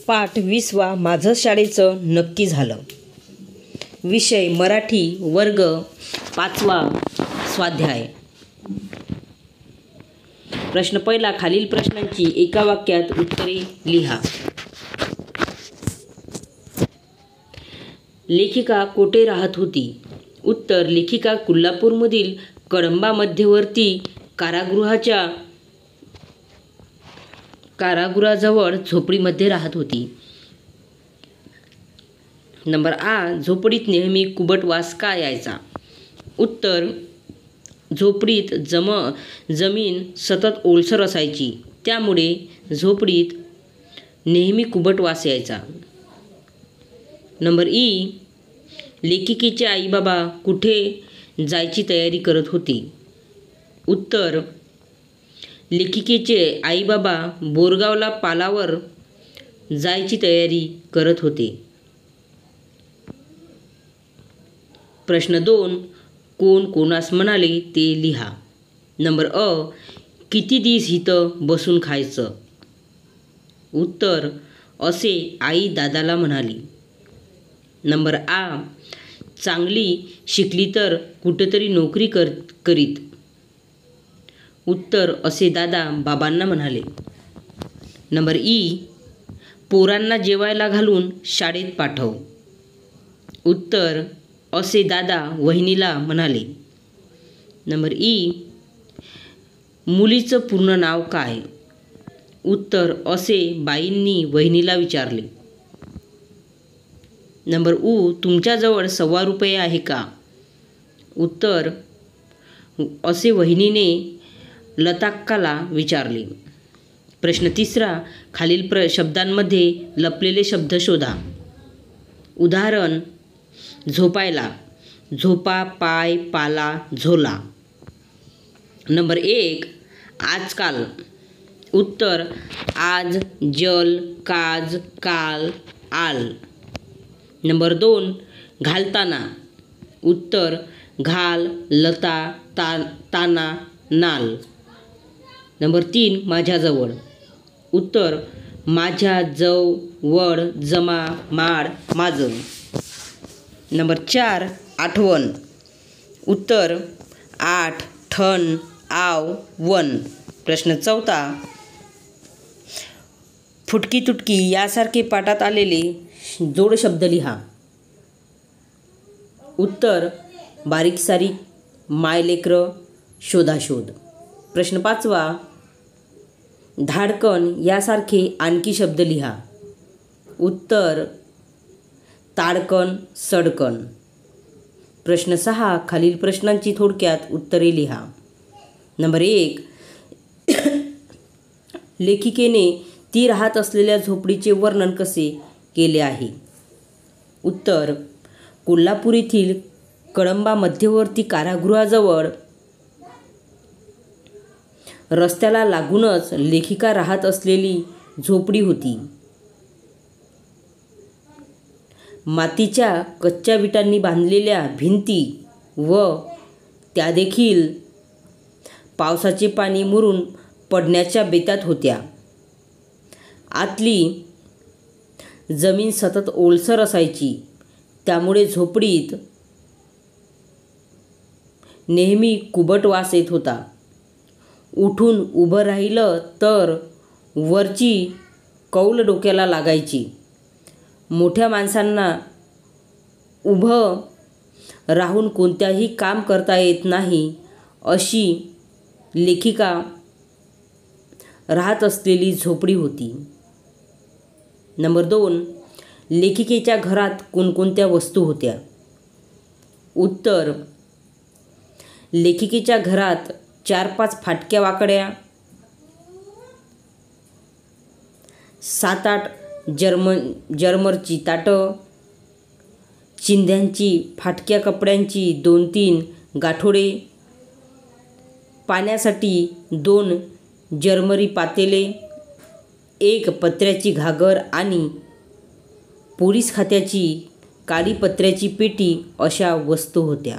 पाठ 20वा माझं शाळेचं नक्की झालं. विषय मराठी, वर्ग 5वा, स्वाध्याय. प्रश्न पहिला. खालील प्रश्नांची एका वाक्यात उत्तरे लिहा. लेखिका कोठे राहत होती? उत्तर. लेखिका कोल्हापूरमधील कळंबा मध्यवर्ती कारागृहाजवळ झोपडीमध्ये राहत होती. नंबर आ. झोपडीत नेहमी कुबट वास का यायचा? उत्तर. झोपडीत जमीन सतत ओलसर असायची, त्यामुळे झोपडीत नेहमी कुबट वास यायचा. Number E. लेखिकेचे आईबाबा कुठे जायची तयारी करत होते? उत्तर. लेखिकेचे आईबाबा बोरगावला पालावर जायची तयारी करत होते. प्रश्न 2. कोण कोणास म्हणाले ते लिहा. नंबर अ. किती दिस इथं बसून खायचं? उत्तर. असे आई दादाला म्हणाली. नंबर आ. चांगली शिकली तर कुठेतरी नोकरी करीत. उत्तर. असे दादा बाबांना म्हणाले. Number E. पोरांना जेवायला घालून शाळेत पाठव. उत्तर. असे दादा वहिनीला म्हणाले. Number E. मुलीचं पूर्ण नाव काय? उत्तर. असे बाईंनी वहिनीला विचारले. नंबर ऊ. तुमच्याजवळ ₹1.25 आहे का? उत्तर. असे वहिनीने लताक्काला विचारले. प्रश्न 3. खालील शब्दांमध्ये लपलेले शब्द शोधा. उदाहरण. झोपायला. झोपा, पाय, पाला, झोला. नंबर 1. आजकाल. उत्तर. आज, जल, काज, काल, आल. नंबर 2. घालताना. उत्तर. घाल, लता, ताना, नाल. नंबर 3. माझ्याजवळ. उत्तर. माझ्या, जव, वड, जमा, माड, माझं. नंबर 4. आठवण. उत्तर. आठ, ठण, आव, वन. प्रश्न 4. फुटकी तुटकी यासारखे पाठात आलेले जोडशब्द लिहा. उत्तर. बारीक सारीक, मायलेकरं, शोधाशोध. प्रश्न 5. धाडकन यासारखे आणखी शब्द लिहा. उत्तर. ताडकन, सडकन. प्रश्न 6. खालील प्रश्नांची थोडक्यात उत्तरे लिहा. नंबर 1. लेखिकेने ती राहत असलेल्या झोपडीचे वर्णन कसे केले आहे? उत्तर. कोल्हापूर येथील कळंबा मध्यवर्ती कारागृहाजवळ रस्त्याला लागूनच लेखिका राहत असलेली झोपडी होती. मातीच्या कच्च्या विटांनी बांधलेल्या भिंती व त्यादेखील पावसाचे पाणी मुरून पडण्याच्या बेतात होत्या. आतली जमीन सतत ओलसर असायची, त्यामुळे झोपडीत नेहमी कुबट वास येत होता. उठून उभं राहिलं तर वरची कौल डोक्याला लागायची. मोठ्या माणसांना उभं राहून कोणत्याही काम करता येत नाही, अशी लेखिका राहत असलेली झोपडी होती. नंबर 2. लेखिकेच्या घरात कोणकोणत्या वस्तू होत्या? उत्तर. लेखिकेच्या घरात 4-5 फाटक्या वाकड्या, 7-8 जर्मरची ताटं, चिंध्यांची फाटक्या कपड्यांची 2-3 गाठोडे, पाण्यासाठी 2 जर्मरी पातेले, 1 पत्र्याची घागर आणि पोलीस खात्याची काळी पत्र्याची पेटी अशा वस्तू होत्या.